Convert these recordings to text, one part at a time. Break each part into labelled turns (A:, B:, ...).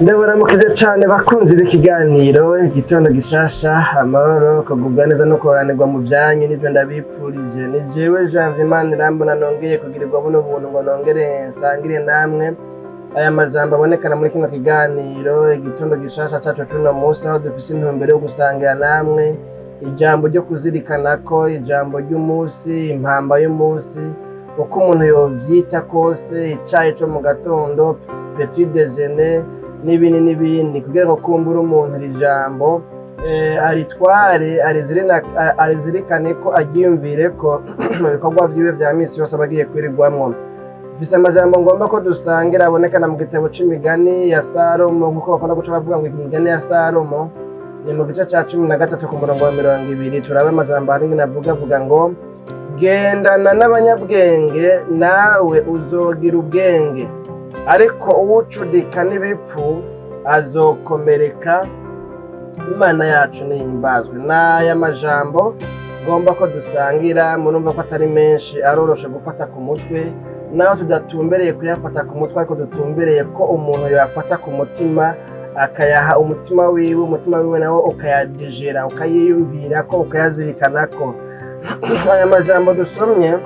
A: Ndabaramukije cane bakunzi b'ikiganiro igitondo gishasha amahoro kugubwa neza no koranirwa mu vyanyu nivyo ndabipfurije ni jewe Janvier Manirambona nongeye kugirirwa buno buntu ngo nongere nsangire namwe aya majambo abonekana muri kino kiganiro igitondo gishasha cacu cuno musi aho dufise intumbero yo gusangira namwe ijambo ryo kuzirikanako ijambo ry'umusi impamba y'umusi uko umuntu yovyita kose icayi co mu gatondo petit déjeuner n'ibindi kugira ngo kumbura umuntu iri jambo aritware arizirikane ko aryiyumvire ko mu bikorwa vyiwe vya misi yose abagiye kwirirwamwo. Mfise amajambo ngomba ko dusangira abonekana mu gitabo c'imigani ya Salomo nkuko bakunda guca bavuga ngo imigani ya Salomo ni mu gice ca 13 ku murongo wa 20 turabe amajambo haringi avuga ngo gendana n'abanyabwenge nawe uzogira ubwenge ariko uwucudika n'ibipfu azokomereka. Imana yacu nihimbazwe. N'aya majambo ngomba ko dusangira murumva ko atari menshi aroroshe gufata ku mutwe naho tudatumbereye kuyafata ku mutwe ariko dutumbereye ko umuntu yafata ku mutima akayaha umutima wiwe nawo ukayadijera ukayiyumvira ko ukayazirikana ko. Aya majambo dusomye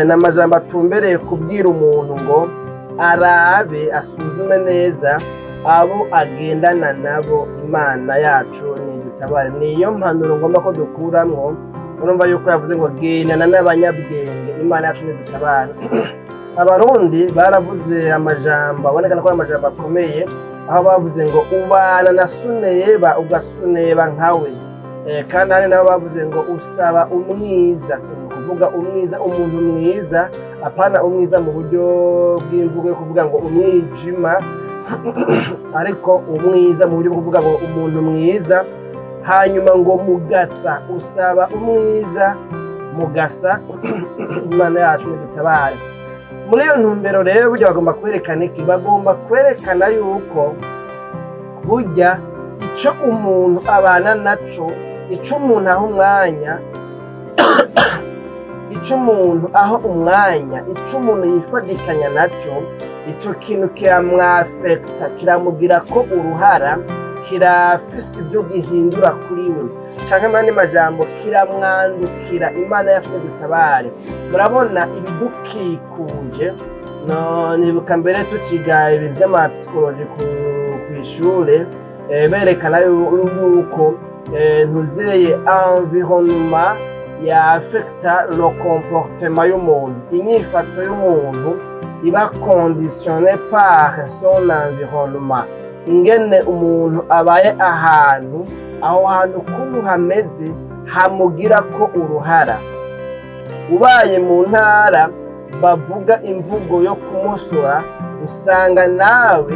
A: n'amajambo atumbereye kubwira umuntu ngo arabe asuzume neza abo agendana nabo. Imana yacu nidutabare. Niyo mpanuro ngomba ko dukuramwo. Urumva yuko yavuze ngo gendana n'abanyabwenge. Imana yacu nidutabare. Abarundi baravuze amajambo abonekana ko amajambo akomeye aho bavuze ngo ubana na suneba ugasuneba nkawe. Kandi hari nabo bavuze ngo usaba umwiza, kuvuga umwiza umuntu mwiza apana umwiza mu buryo bw'imvugo yo kuvuga ngo umwijima ariko umwiza mu buryo bwo kuvuga ngo umuntu mwiza. Hanyuma ngo mugasa usaba umwiza mugasa. Imana yacu nidutabare. Muri iyo ntumbero rero burya bagomba kwerekana iki? Bagomba kwerekana yuko burya ico umuntu abana naco, ico umuntu aho umwanya ico umuntu aho umwanya, ico umuntu yifadikanya naco, ico kintu kiramwafekta, kiramugira ko uruhara, kirafise ibyo gihindura kuri we, canke mandi majambo kiramwandukira. Imana yacu nidutabare. Murabona ibidukikuje nibuka mbere tuciga ibintu vy'amapsikoloji kw'ishure berekana yuko ntuzeye environnement yafekta le comportement y'umuntu. Inyifato y'umuntu iba conditionné par son environnement. Ingene umuntu abaye ahantu, aho hantu ukuntu hameze hamugira ko uruhara. Ubaye mu ntara bavuga imvugo yo kumosora, usanga nawe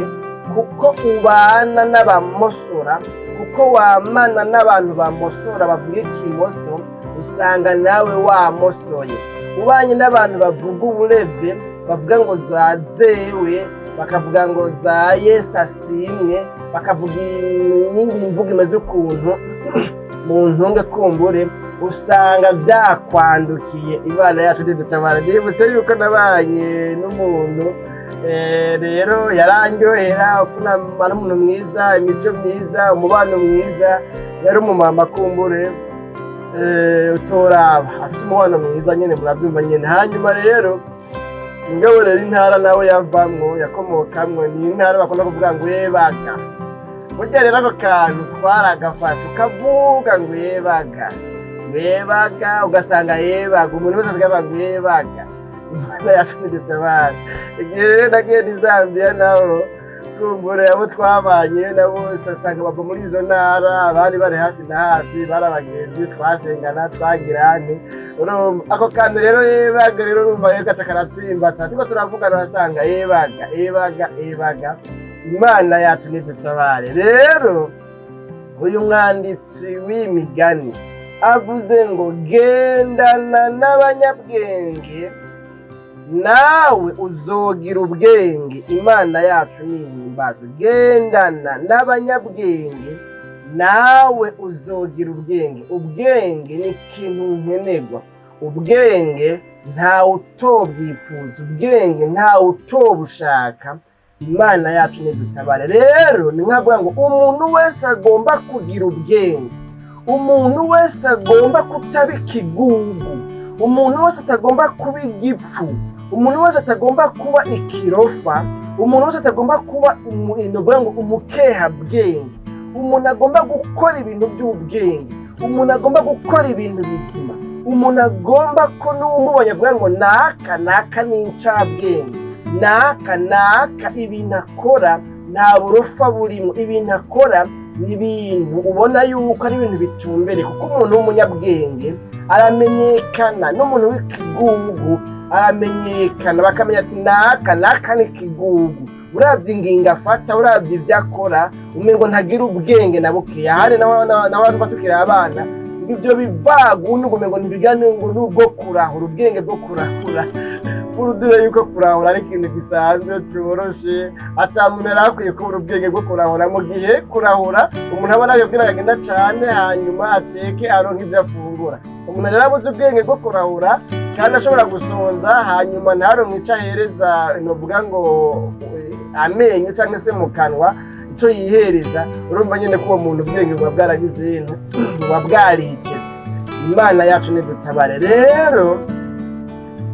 A: kuko ubana n'abamosora, kuko wamana n'abantu bamosora bavuga ikimoso, usanga nawe wamosoye. Ubanye n'abantu bavuga ubureve, bavuga ngo zazewe, bakavuga ngo za Yesu asimwe, bakavuga iyindi mvugo imeze ukuntu mu ntunge kumbure, usanga vyakwandukiye. Imana yacu nidutabara. Ndibutse yuko nabanye n'umuntu rero yarandyohera ukuntu ari umuntu mwiza, imico myiza, umubano mwiza. Yari umumama kumbure utoraba afise umubano mwiza nyene, muravyumva nyene. Hanyuma rero mugabo rero intara nawe yavamwo yakomokamwo ni intara bakunda kuvuga ngo yebaga. Burya rero ako kantu twaragafashe ukavuga ngo yebaga ugasanga yebaga umuntu wese asigaye ngo yebaga. Imana yacu nidutabare. Igihe nagiye ni Zambia naho kumbure abo twabanye nabo usanga bava muri izo ntara, abandi bari hafi na hafi, bari abagenzi twasengana twagirane. Ako kantu rero yebaga rero urumva yo gaca karatsimbata, turiko turavugana urasanga yebaga. Imana yacu nidutabare. Rero uyu mwanditsi w'imigani avuze ngo gendana n'abanyabwenge nawe uzogira ubwenge. Imana yacu nihimbazwe. Gendana n'abanyabwenge nawe uzogira ubwenge. Ubwenge ni ikintu nkenerwa. Ubwenge ntawe utobwipfuza, ubwenge ntawe utobushaka. Imana yacu nidutabare. Rero ni nkavuga ngo umuntu wese agomba kugira ubwenge, umuntu wese agomba kutaba ikigugu, umuntu wese atagomba kuba igipfu, umuntu wese atagomba kuba ikirofa, umuntu wese atagomba kuba umukehabwenge, umuntu agomba gukora ibintu by'ubwenge, umuntu agomba gukora ibintu bizima, umuntu agomba ko n'umubonye avuga ngo naka ni incabwenge, naka ibintu akora nta burofa burimo, ibintu akora ni ibintu ubona yuko ari ibintu bitumbereye, kuko umuntu w'umunyabwenge aramenyekana, n'umuntu w'ikigugu aramenyekana, bakamenya ati naka ni ikigugu. Uravye ingingo afata, uravye ibyo akora, umengo ntagira ubwenge na bukeya. Hari n'abantu tukiri abana, ibyo bivagundi umengo ntibigane ngo n'ubwo kurahura, ubwenge bwo kurahura. Urudire yuko kurahura ari ikintu gisanzwe coroshe, ata muntu arakwiye kubura ubwenge bwo kurahura, mu gihe kurahura umuntu abona yobwira yagenda cane hanyuma ateke aronke ibyo afungura. Umuntu rero abuze ubwenge bwo kurahura kandi ashobora gusonza hanyuma ntaronke ico ahereza, novuga ngo amenyo cyangwa se mu kanwa ico yihereza, urumva nyene ko uwo muntu ubwenge buba bwaragize buba bwaricetse. Imana yacu nidutabare. Rero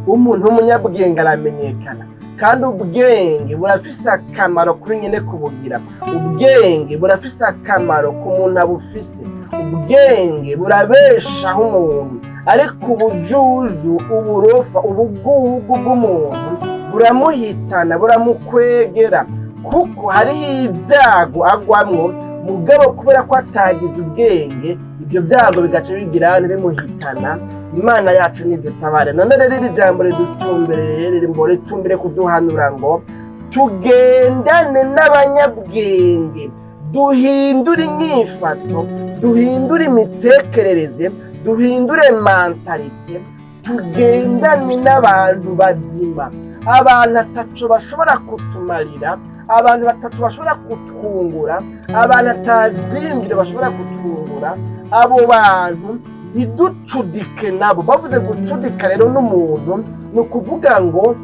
A: umuntu w'umunyabwenge aramenyekana, kandi ubwenge burafise akamaro kuri nyene kubugira. Ubwenge burafise akamaro ku muntu abufise. Ubwenge burabeshaho umuntu, ariko ubujuju, uburofa, ubugugu bw'umuntu buramuhitana, buramukwegera, kuko hariho ibyago agwamwo, mugabo kubera ko atagize ubwenge ibyo byago bigaca bigira bimuhitana. Imana yacu nidutabare. None rero iri jambo ridutumbereye, ritumbere kuduhanura ngo tugendane n'abanyabwenge, duhindure inyifato, duhindure imitekerereze, duhindure mentalite, tugendane n'abantu bazima, abantu ataco bashobora kutumarira, abantu batatu bashobora kutwungura, abantu atavyiyumviro bashobora kutwungura. Abo bantu ntiducudike nabo. Bavuze gucudika rero n'umuntu ni ukuvuga ngo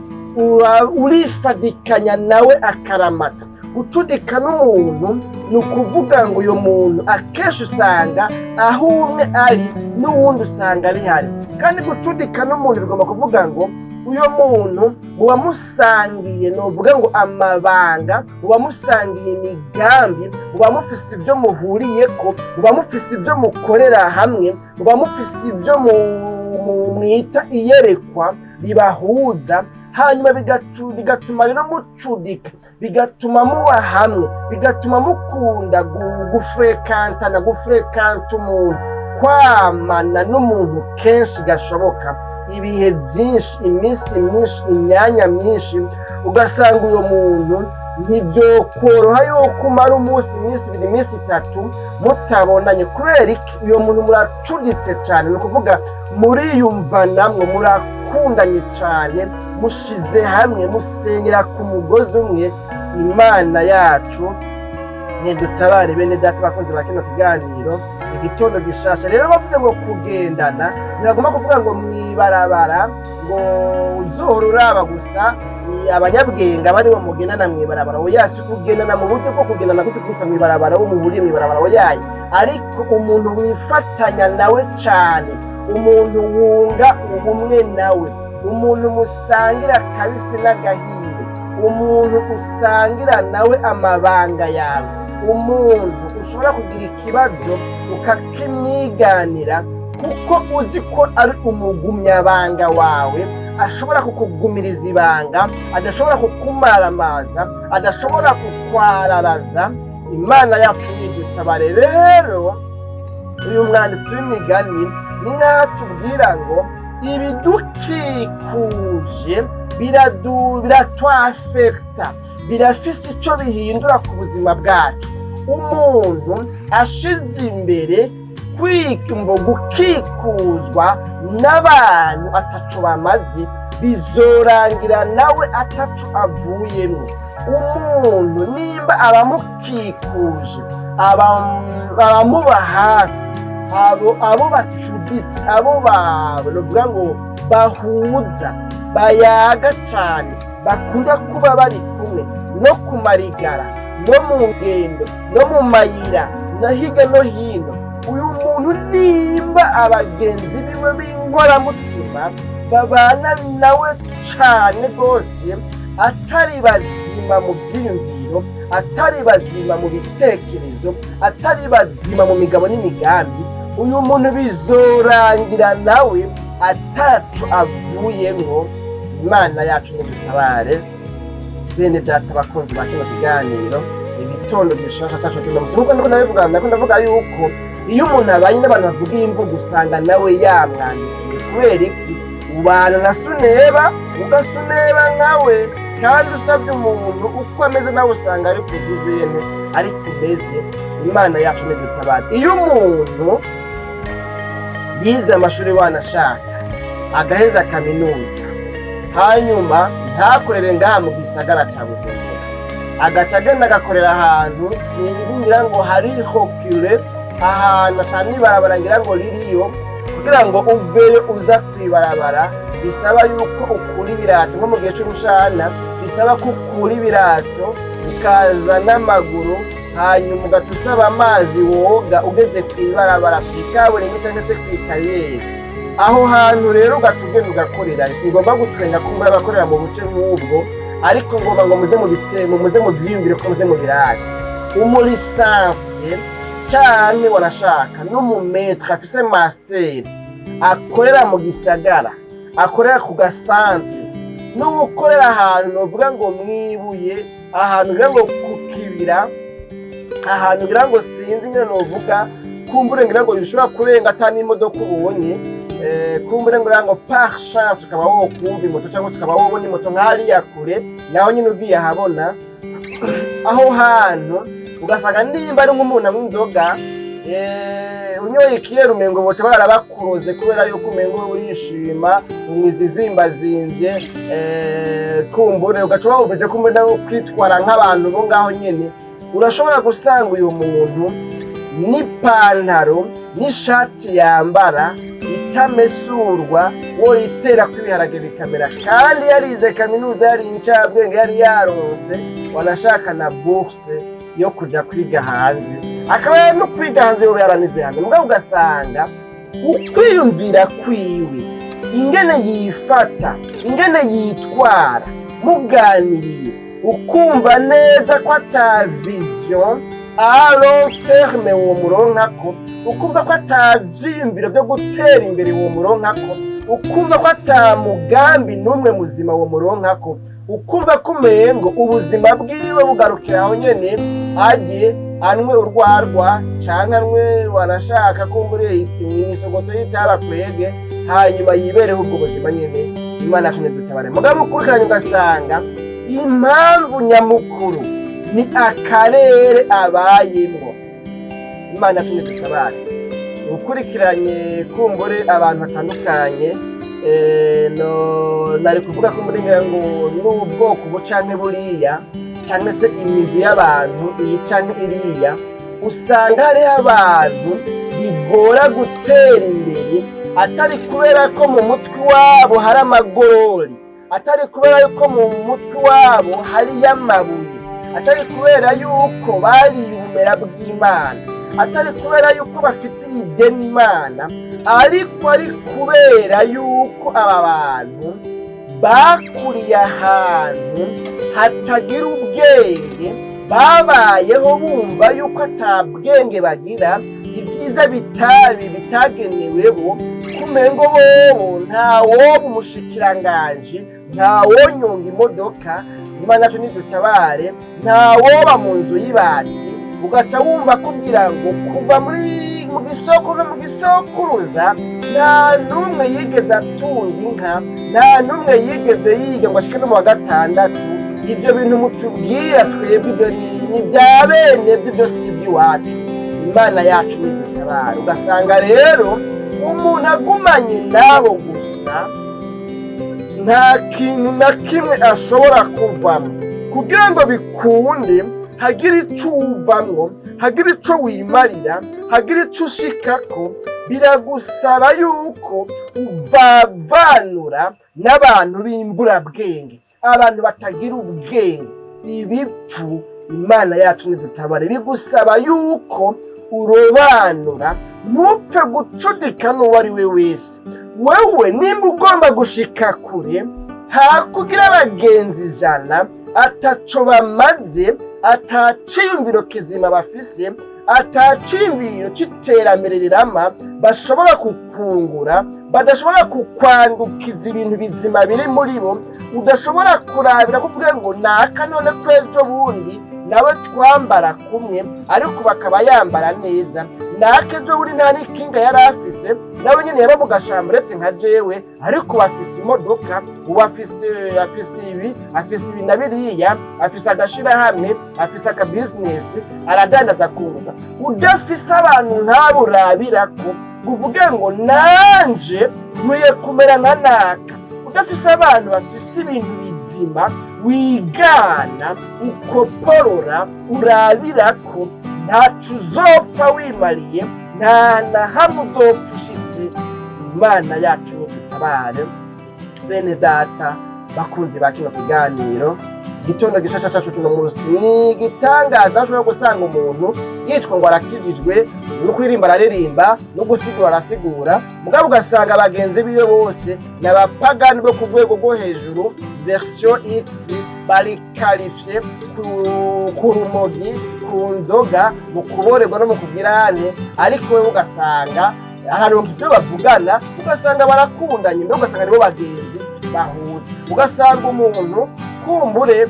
A: urifadikanya nawe akaramata. Gucudika n'umuntu ni ukuvuga ngo uyo muntu akenshi usanga aho umwe ari n'uwundi usanga ari hari, kandi gucudika n'umuntu bigomba kuvuga ngo uyo muntu muba musangiye, novuga ngo amabanga, muba musangiye imigambi, muba mufise ibyo muhuriyeko, muba mufise ibyo mukorera hamwe, muba mufise ibyo mwita iyerekwa ribahuza, hanyuma bigatuma rero mucudika, bigatuma muba hamwe, bigatuma mukunda gufurekanta umuntu, kwamana n'umuntu kenshi gashoboka, ibihe byinshi, iminsi myinshi, imyanya myinshi, ugasanga uyo muntu ntibyo koroha yuko umara umunsi, iminsi ibiri, iminsi itatu mutabonanye. Kubera iki? uyo muntu muracuditse cyane, ni ukuvuga muriyumvanamwo, murakundanye cyane, mushize hamwe, musenyera ku mugozi umwe. Imana yacu nidutabare. Bene data bakunze ba kino kiganiro igitondo gishasha. Rero bavuze ngo kugendana, ntibagomba kuvuga ngo mwibarabara ngo uzohora uraba gusa abanyabwenge abari bo mugendana mwibarabara. Oya, si kugendana mu buryo bwo kugendana gute gusa mwibarabara, wo muhuriye mwibarabara, oya, ariko umuntu wifatanya nawe cyane, umuntu wunga ubumwe nawe, umuntu musangira kabisi n'agahiye, umuntu usangira nawe amabanga yawe, umuntu ushobora kugira ikibazo ukakimwiganira, kuko uzi ko ari umugumyabanga wawe, ashobora kukugumiriza ibanga, adashobora kukumaramaza, adashobora kukwararaza. Imana yacu nidutabare. Rero uyu mwanditsi w'imigani ni nk'aho atubwira ngo ibidukikuje biratwafekta, birafise icyo bihindura ku buzima bwacu. Umuntu ashize imbere gukikuzwa n'abantu ataco bamaze, bizorangira nawe ataco avuyemo. Umuntu nimba abamukikuje, abamuba hafi, abo bacuditse, abo bavuga ngo bahuza, bayaga cyane, bakunda kuba bari kumwe, no ku marigara no mu ngendo no mu mayira no hirya no hino. Uyu muntu nimba abagenzi biwe b'inkoramutima babana nawe cane rwose, atari bazima mu vyiyumviro, atari bazima mu bitekerezo, atari bazima mu migabo n'imigambi, uyu muntu bizorangira nawe ataco avuyemwo. Imana yacu nidutabare. Bene data bakunzi ba kino kiganiro, igitondo gishasha cacu cy'uno musi, nkuko ndiko ndavuga yuko iyo umuntu abanye n'abantu bavuga imvugo usanga nawe yamwandikiye. Kubera iki? Ubana na Suneba ugasuneba nkawe, kandi usabye umuntu uko ameze nawe usanga ari kugizene ari kumeze. Imana yacu nidutabare. Iyo umuntu yize amashuri wanashaka agaheza kaminuza, hanyuma ntakorere ngaha mu gisagara ca Bujumbura, agaca agenda agakorera ahantu sinzi ngira ngo hariho kure, ahantu atanibarabara ngira ngo ririyo, kugira ngo uveyo uza kwibarabara bisaba yuko ukura ibirato. Nko mu gihe c'urushana bisaba ko ukura ibirato ukaza n'amaguru, hanyuma ugaca usaba amazi woga ugeze kwibarabara kw'ikaburimbi canke se kw'ikariyeri. Aho hantu rero ugaca ugenda ugakorera. Singomba gutwenga ko muri abakorera mu buce nk'ubwo, ariko ngomba ngo muze mu bitemo, muze mu vyiyumvire ko muze mu birari. Umulisansiye canke wanashaka n'umumetre afise master akorera mu gisagara, akorera ku gasantre, n'ukorera ahantu novuga ngo mwibuye, ahantu ngira ngo ku kibira, ahantu ngira ngo sinzi nyene novuga kumbure ngira ngo bishobora kurenga atani imodoka ubonye, kumbure ngo par chance ukaba wokumva imoto cyangwa ukaba wobona imoto nk'hariya kure, naho nyine ugiye ahabona. Aho hantu ugasanga nimba ari nk'umuntu anywa inzoga, unyoye ikiyeri umengo boca barabakuroze kubera yuko umengo urishima, umwizizimbazimbye, kumbure ugaca wahubije kumbure nawe kwitwara nk'abantu bo ngaho nyene. Urashobora gusanga uyu muntu n'ipantaro n'ishati yambara itamesurwa, woyitera kw'ibiharage bikamera, kandi yarize kaminuza, yari incabwenge, yari yaronse wanashaka na bourse yo kuja kwiga hanze, akaba no kwiga hanze yoba yaranize hanze. Mugabo ugasanga ukwiyumvira kwiwe, ingene yifata, ingene yitwara, muganiriye ukumva neza ko ata vision a long terme uwo muronkako, ukumva ko ata vyiyumviro vyo gutera imbere uwo muronkako, ukumva ko ata mugambi n'umwe muzima uwo muronkako, ukumva ko umengo ubuzima bwiwe bugarukira aho nyene, aje anywe urwarwa canke anywe wanashaka kumbure imisogoto y'itaba kwege, hanyuma yibereho ubwo buzima nyene. Imana yacu nidutabare. Mugabo ukurikiranye ugasanga impamvu nyamukuru ni akarere abayemwo. Imana yacu nidutabare. Ukurikiranye kumbure abantu batandukanye, nari kuvuga ko muri ngira ngo n'ubwoko bucanke buriya, cyangwa se imigwi y'abantu iyi canke iriya, usanga hariho abantu bigora gutera imbere, atari kubera ko mu mutwe wabo hari amagorori, atari kubera yuko mu mutwe wabo hariyo amabuye, atari kubera yuko bariye ubumera bw'Imana, atari kubera yuko bafitiye ideni Imana, ariko ari kubera yuko aba bantu bakuriye ahantu hatagira ubwenge, babayeho bumva yuko ata bwenge bagira, ibyiza bitageneweho, kumengo bobo ntawoba umushikiranganji, ntawonyonga imodoka. Imana yacu nidutabare. Ntawoba mu nzu y'ibati, ugaca wumva kugira ngo kuva mu gisokuru no mu gisokuruza nta n'umwe yigeze atunga inka, nta n'umwe yigeze yiga ngo ashike no mu wa gatandatu. Ivyo bintu mutubwira twebwe ivyo ni bya bene byo si iby'iwacu. Imana yacu nidutabare. Ugasanga rero umuntu agumanye nabo gusa, nta kintu na kimwe ashobora kuvamo. Kugira ngo bikunde, hagira ico uvamwo, hagira ico wimarira, hagira ico ushikako, biragusaba yuko uvavanura n'abantu b'imburabwenge, abantu batagira ubwenge. ibipfu. Imana yacu nidutabare, bigusaba yuko urobanura, ntupfe gucudika n'uwo ari we wese. Wewe nimba ugomba gushika kure, hakugira abagenzi 100 ataco bamaze, ataciyumviro kizima bafise, ataciyumviro c'iterambere rirama bashobora kukungura, badashobora kukwandukiza ibintu bizima biri muri bo, udashobora kurabira kuvuga ngo naka none kwejo bundi nawe twambara kumwe ariko bakaba yambara neza, naka ejo bundi nta n'ikinga yari afise nawe nyine yaba mu gashamburete nka jewe ariko bafise imodoka, afise ibi na biriya, afise agashirahamwe, afise akabizinesi, aradandaza kunguka. Udafise abantu nk'abo urabirako uvuge ngo nanje nkwiye kumera nka naka, udafise abantu bafise ibintu bizima wigana, ukoporora, urabirako, ntaco uzopfa wimariye, nta na hamwe uzopfa ushitse. Imana yacu nidutabare. Bene data bakunzi ba kino kiganiro, igitondo gishasha cacu cuno munsi ni igitangaza. Ushobora gusanga umuntu yitwa ngo arakijijwe, no kuririmba araririmba, no gusigura arasigura, mugabo ugasanga abagenzi biwe bose n'abapagani bo ku rwego rwo hejuru, version X, bari qualifié ku rumogi, ku nzoga, mu kuborerwa no mu kugirane, ariko we ugasanga aharonka ibyo bavugana, ugasanga barakundanye, mbere ugasanga nibo bagenzi bahuza. Ugasanga umuntu kumbure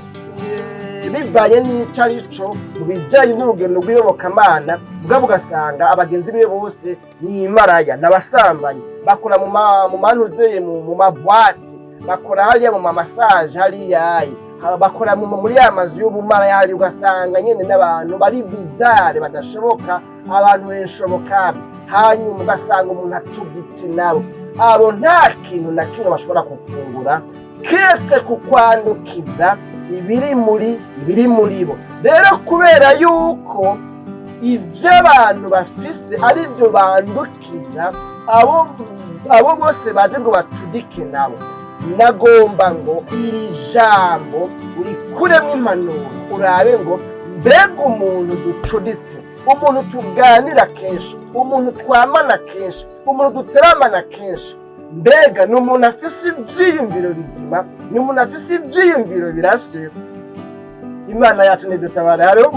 A: bivanye n'ico arico mu bijanye n'urugendo rw'iyobokamana, mugabo ugasanga abagenzi biwe bose ni imaraya, n'abasambanyi, bakora mu manuzeye, mu mabwati, bakora hariya mu mamasage hariya, bakora muri ya mazu y'ubumaraya hari, ugasanga nyene n'abantu bari bizarre badashoboka, abantu benshoboka. Hanyuma ugasanga umuntu acuditse nabo, abo nta kintu na kimwe bashobora kukungura kiretse kukwandukiza ibiri muri bo. Rero kubera yuko ivyo abantu bafise ari byo bandukiza abo bose baje ngo bacudike nabo, nagomba ngo iri jambo urikuremwo impanuro, urabe ngo mbega umuntu ducuditse, umuntu tuganira kenshi, umuntu twamana kenshi, umuntu duteramana kenshi, mbega ni umuntu afise ivyiyumviro bizima, ni umuntu afise ivyiyumviro birashe. Imana yacu nidutabare. Hariho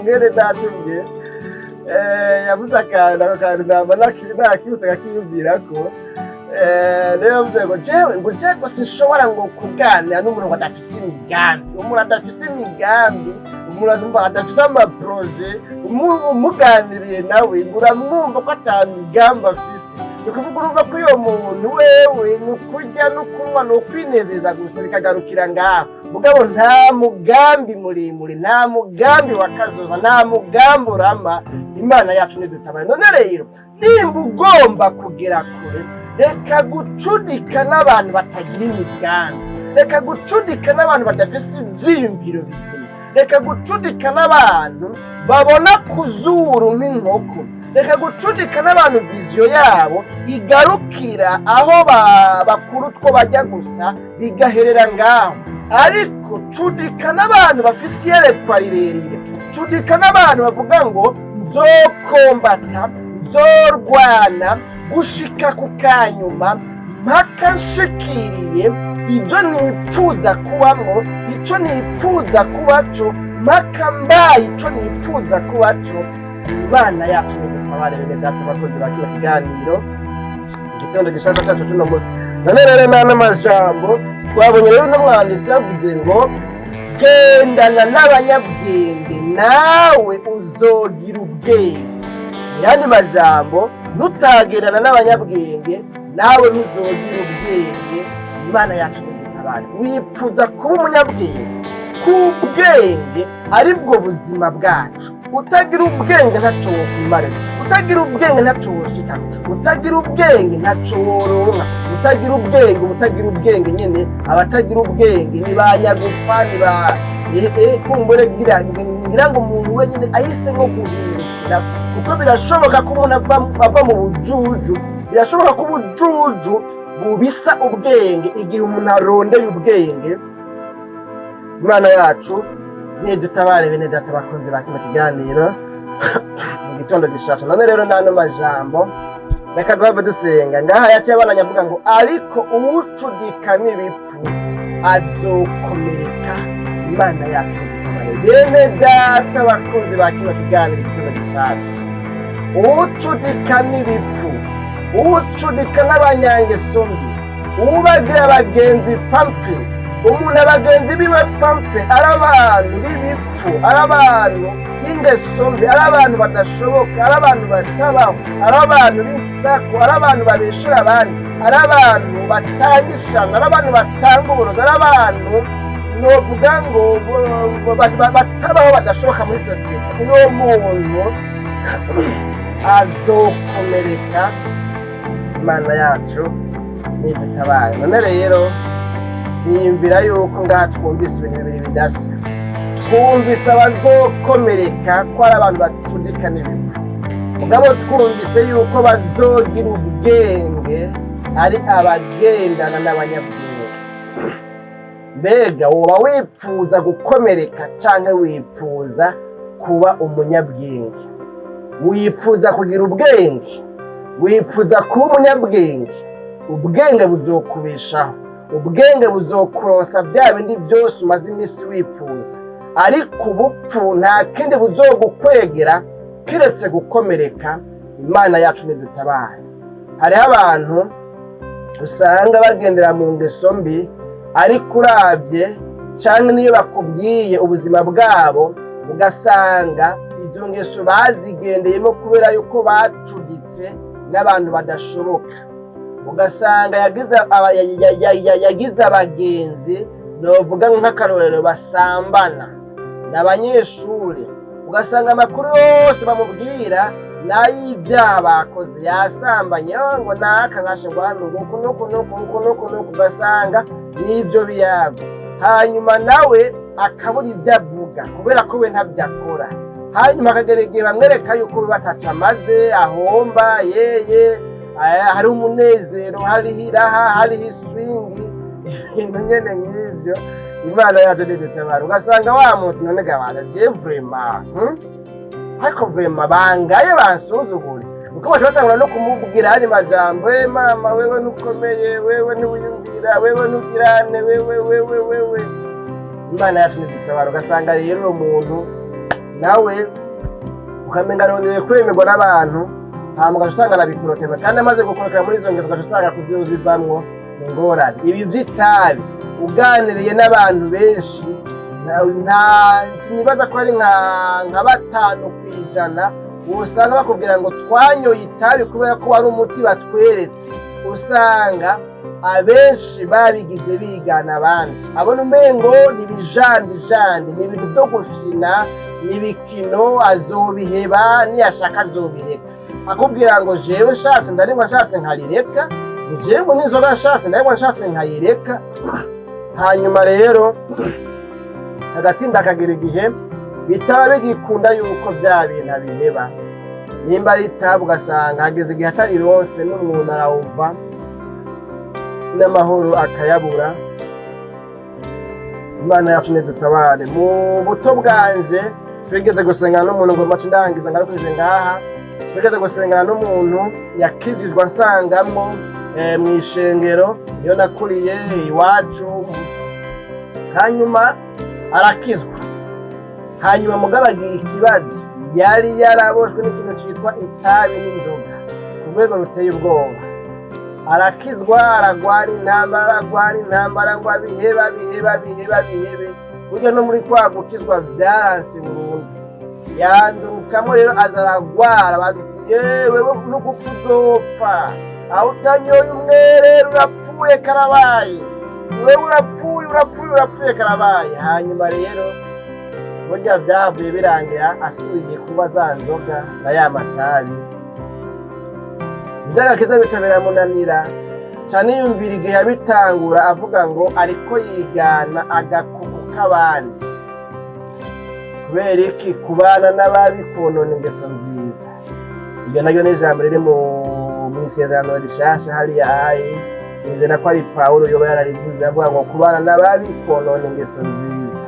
A: mwene data umwe yavuze akantu, ako kantu namba nakibutse kakiyumvirako. Rero yavuze ngo jewe sinshobora ngo kuganira n'umuntu ngo adafise imigambi. Umuntu adafise imigambi, umuntu adafise amaproje, umuganiriye nawe uramwumva ko ata migambi afise. Ni ukuvuga urumva ko uyo muntu wewe ni ukurya n'ukunywa n'ukwinezeza gusa bikagarukira ngaho, mugabo nta mugambi muremure, nta mugambi wakazoza, nta mugambi urama. Imana yacu nidutabare. None rero nimba ugomba kugera kure, reka gucudika n'abantu batagira imigambi, reka gucudika n'abantu badafise ivyiyumviro bizima, reka gucudika n'abantu babona kuzuru nk'inkoko, reka gucudika n'abantu viziyo yabo igarukira aho bakuru utwo bajya gusa bigaherera ngaho. Ariko cudika n'abantu bafise iyerekwa rirerire, cudika n'abantu bavuga ngo nzokombata, nzorwana gushika ku kanyuma mpaka nshikiriye ibyo nipfuza kubamwo, ico nipfuza kubaco, mpaka mbaye ico nipfuza kubaco. Imana yacu nidutabare. Bene data bakozi ba kino kiganiro, igitondo gishasha cacu cuno munsi. None rero n'amajambo twabonye rero n'umwanditsi yavuze ngo gendana n'abanyabwenge nawe uzogira ubwenge. Yandi majambo, nutagerana n'abanyabwenge nawe ntuzogira ubwenge. Imana yacu nidutabare. Wipfuza kuba umunyabwenge, kubwenge aribwo buzima bwacu. Utagira ubwenge ntaco wokumarira, utagira ubwenge ntaco woshika, utagira ubwenge ntaco woronka, utagira ubwenge nyene. Abatagira ubwenge ni banyagupfa, ni ba kumbure ngira ngo umuntu wenyine ahisemo guhindukira, kuko birashoboka ko umuntu ava mu bujuju, birashoboka ko ubujuju bubisa ubwenge igihe umuntu arondeye ubwenge. Imana yacu nidutabare bene data bakunzi ba kino kiganiro mu gitondo gishasha. None rero nano majambo reka duhave dusenga. Ngaha yaciye abananya avuga ngo ariko uwucudika n'ibipfu azokomereka, Imana yacu nidutabare. Bene data bakunzi ba kino kiganiro igitondo gishasha, uwucudika n'ibipfu, uwucudika n'abanyangeso mbi, ubagira abagenzi pamfi, umuntu abagenzi biwe pamfe, ari abantu b'ibipfu, ari abantu b'ingeso mbi, ari abantu badashoboka, ari abantu batabaho, ari abantu b'insaku, ari abantu babeshera abandi, ari abantu batanga ishano, ari abantu batanga uburozi, ari abantu novuga ngo batabaho badashoboka muri sosiyete. Uyo muntu azokomereka, Imana yacu nidutabare. None rero niyumvira yuko ngaha twumvise ibintu bibiri bidasa. Twumvise abazokomereka ko ari abantu bacudika n'ibivu, mugabo twumvise yuko bazogira ubwenge ari abagendana n'abanyabwenge. Mbega woba wipfuza gukomereka canke wipfuza kuba umunyabwenge? Wipfuza kugira ubwenge? Wipfuza kuba umunyabwenge? Ubwenge buzokubeshaho, ubwenge buzokuronsa bya bindi byose umaze iminsi wipfuza, ariko ubupfu nta kindi buzogukwegera kiretse gukomereka. Imana yacu nidutabare. Hariho abantu usanga bagendera mu ngeso mbi, ariko uravye canke niyo bakubwiye ubuzima bwabo ugasanga izo ngeso bazigendeyemo kubera yuko bacuditse n'abantu badashoboka. Ugasanga yagize abagenzi novuga nk'akarorero basambana n'abanyeshuri, ugasanga amakuru yose bamubwira n'ay'ibyaha bakoze, yasambanye ngo naka ngashe ngo hano nuko, ugasanga n'ibyo biyago. Hanyuma nawe akabura ibyo avuga kubera ko we ntabyo akora. Hanyuma akagera igihe bamwereka yuko bataca amaze, ahomba, yeye hari umunezero, hariho iraha, hariho iswingi, ibintu nyene nk'ivyo. Imana yacu nidutabare. Ugasanga wa muntu none gabana je vraiment ariko vraiment bangaye bansuzugure, uko bashobora no kumubwira hari majambo, mama wewe nukomeye, wewe ntiwiyumvira, wewe ntugirane, wewe. Imana yacu nidutabare. Ugasanga rero umuntu nawe ukamenga arondeye kwemerwa n'abantu, hama usanga arabikurokera, kandi amaze gukorokera muri izo ngeso usanga kuzivamwo ingorane. Ibi vy'itabi uganiriye n'abantu benshi, sinibaza ko ari nka 5 kw'ijana usanga bakubwira ngo twanyoye itabi kubera ko wari umuti batweretse. Usanga abenshi babigize bigana abandi, abona umengo nibijandijandi, ni ibintu byo gufina, nibikino, azobiheba, niyashaka azobireka. Akubwira ngo jewe nshatse ndarimwa, nshatse nkarireka, jewe n'inzoga nshatse ndarimwa, nshatse nkayireka. Hanyuma rero agatinda akagira igihe bitaba bigikunda yuko bya bintu abiheba. Nimba ari itabi ugasanga hageze igihe atari rose n'umuntu arawuva n'amahoro akayabura. Imana yacu nidutabare. Mu buto bwanje twigeze gusengana n'umuntu ngo mace ndangiza ngarukize ngaha, twigeze gusengana n'umuntu yakijijwe nsangamwo mu ishengero iyo nakuriye iwacu. Hanyuma arakizwa, hanyuma mugabo agira ikibazo, yari yaraboshwe n'ikintu cyitwa itabi n'inzoga ku rwego ruteye ubwoba. Arakizwa, aragwara intambara ngo abihebe. Burya no muri kwa gukizwa byaranse burundu, yandurukamo rero aza aragwara. Baduti yewe no gupfa uzopfa, aho utanyoye umwerero urapfuye karabaye, wewe urapfuye karabaye. Hanyuma rero burya byavuye birangira asubiye kuba za nzoga na ya matabi. Iby'agakiza bitabera munanira cyane. Yumvira igihe yabitangura avuga ngo ariko yigana agakuku k'abandi. Kubera iki? Kubana n'ababi, konona ingeso nziza. Iryo naryo ni ijambo riri mu isezerano rishasha hariya hayi, nizera ko ari Pawulo yoba yararivuze avuga ngo kubana n'ababi, konona ingeso nziza.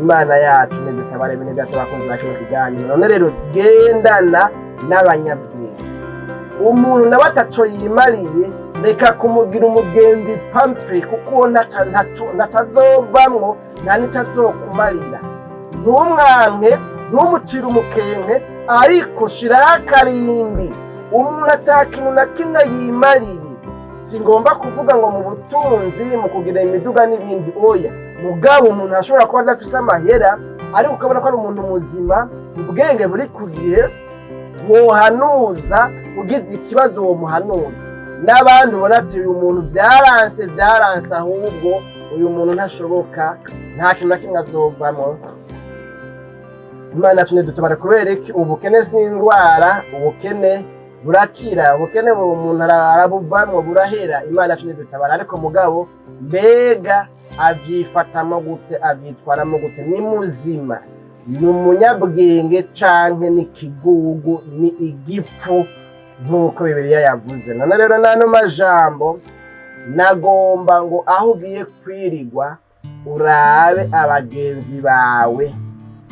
A: Imana yacu nidutabare bene data bakunzi bacu mu kiganiro. None rero gendana n'abanyabwenge. Umuntu nawe ataco yimariye, reka kumugira umugenzi pamfe, kuko ntacazovamwo nta nico azokumarira. Ntumwanke, ntumucire umukenke, ariko shiraho akarimbi. Umuntu ata kintu na kimwe yimariye, si ngomba kuvuga ngo mu butunzi, mu kugira imiduga n'ibindi, oya. Mugabo umuntu ashobora kuba adafise amahera, ariko ukabona ko ari umuntu muzima, ubwenge buri ku gihe, wohanuza ugize ikibazo wo muhanuza. N'abandi ubona ati uyu muntu byaranse ahubwo uyu muntu ntashoboka, nta kintu na kimwe azovamo. Imana yacu dutabara kubera iki? Ubukene si indwara, ubukene burakira, ubukene umuntu arabuvamwo burahera. Imana yacu dutabara. Ariko mugabo mbega avyifatamo gute, avyitwaramo gute? Ni muzima, ni umunyabwenge canke ni kigugu, ni igipfu nk'uko Bibiliya yavuze. None rero n'ano majambo nagomba ngo aho ugiye kwirigwa urabe abagenzi bawe,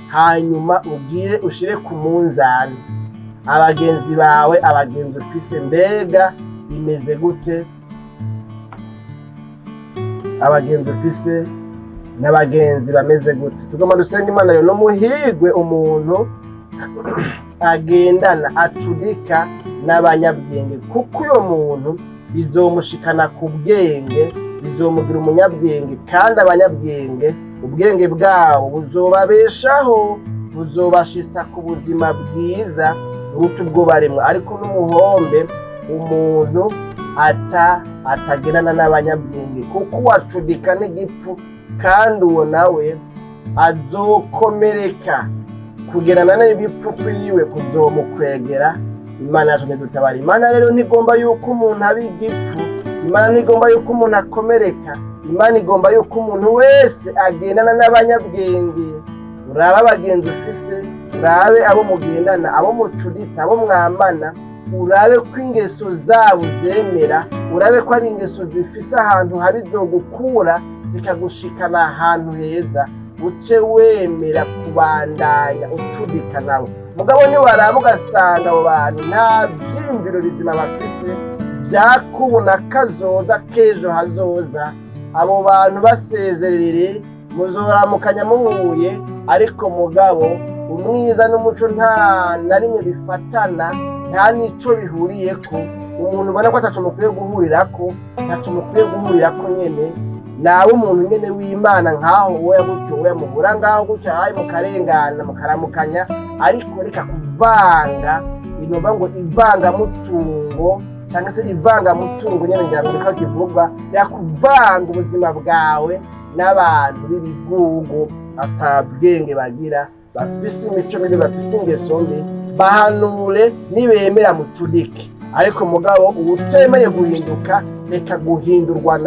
A: hanyuma ushire ku munzani abagenzi bawe, abagenzi ufise mbega bimeze gute? Abagenzi ufise n'abagenzi bameze gute? Tugomba dusenga Imana rero, muhigwe umuntu agendana acudika n'abanyabwenge, kuko uyo muntu bizomushikana ku bwenge, bizomugira umunyabwenge. Kandi abanyabwenge ubwenge bwabo buzobabeshaho, buzobashitsa ku buzima bwiza buruta ubwo baremwe. Ariko n'umuhombe umuntu atagendana n'abanyabwenge, kuko wacudika n'igipfu, kandi uwo nawe azokomereka. Kugerana n'ibipfu kwiwe kuzomukwegera. Imana yacu nidutabara. Imana rero ntigomba yuko umuntu aba igipfu, Imana ntigomba yuko umuntu akomereka. Imana igomba yuko umuntu wese agendana n'abanyabwenge. Urabe abagenzi ufise, urabe abo mugendana, abo mucudita, abo mwamana, urabe ko ingeso zabo zemera, urabe ko ari ingeso zifise ahantu habi zogukura zikagushikana ahantu heza, uce wemera kubandanya ucudika nawe. Mugabo niwaraba ugasanga abo bantu nta vyiyumviro bizima bafise vyakubona kazoza k'ejo hazoza, abo bantu basezerere, muzoramukanya muhuye, ariko mugabo umwiza n'umuco nta na rimwe bifatana, nta nico bihuriyeko. Umuntu ubona ko ataco mukwiye guhurirako, ntaco mukwiye guhurirako nyene, nawe umuntu nyene w'Imana nkaho wowe gutyo, wowe muhura ngaho gutyo, hayi mukarengana mukaramukanya, ariko reka kuvanga inova ngo ivangamutungo, cyangwa se ivangamutungo nyene ngira ngo niko kivugwa, reka kuvanga ubuzima bwawe n'abantu b'ibigugu atabwenge bagira, bafise imico mibi, bafise ingeso mbi. Bahanure nibemera mutudike, ariko mugabo utemeye guhinduka, reka guhindurwa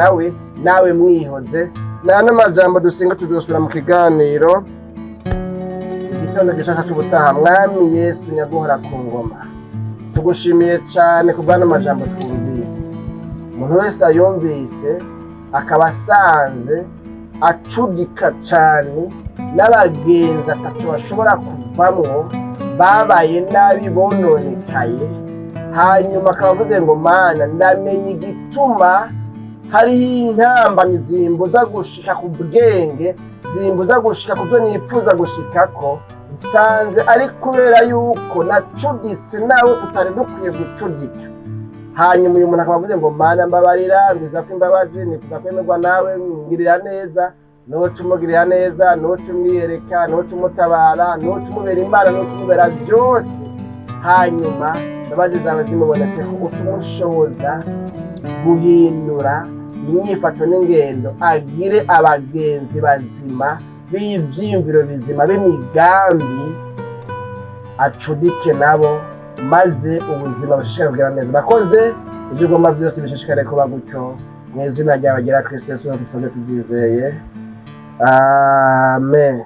A: nawe mwihoze. N'ano majambo dusenga tuzosubira mu kiganiro igitondo gishasha cy'ubutaha. Mwami Yesu nyaguhora ku ngoma, tugushimiye cyane ku bw'ano majambo twumvise. Umuntu wese ayumvise akaba asanze acudika cyane, n'abagenzi ataco bashobora kuvamwo, babaye nabi, bononekaye, hanyuma akaba avuze ngo Mana ndamenye igituma hariho intambamyi zimbuza gushika ku bwenge, zimbuza gushika ku byo nipfuza gushikako, nsanze ari kubera yuko nacuditse nawe tutari dukwiye gucudika. Hanyuma uyu muntu akaba avuze ngo Mana mbabarira, mbiza ko imbabazi, nifuza kwemerwa nawe, ngirira neza. Nuca umugirira neza, nuca umwiyereka, nuca umutabara, nuca umubera Imana, nuca umubera byose. Hanyuma imbabazi zawe zimubonetse ko uca umushoboza guhindura inyifato n'ingendo, agire abagenzi bazima b'ivyiyumviro bizima, b'imigambi, acudike nabo, maze ubuzima bushishikare kugira neza. Bakoze ibyo ugomba byose bishishikare kuba gutyo, mu izina ryawe ryera Kristo Yesu, tubisabye tubyizeye. Amen.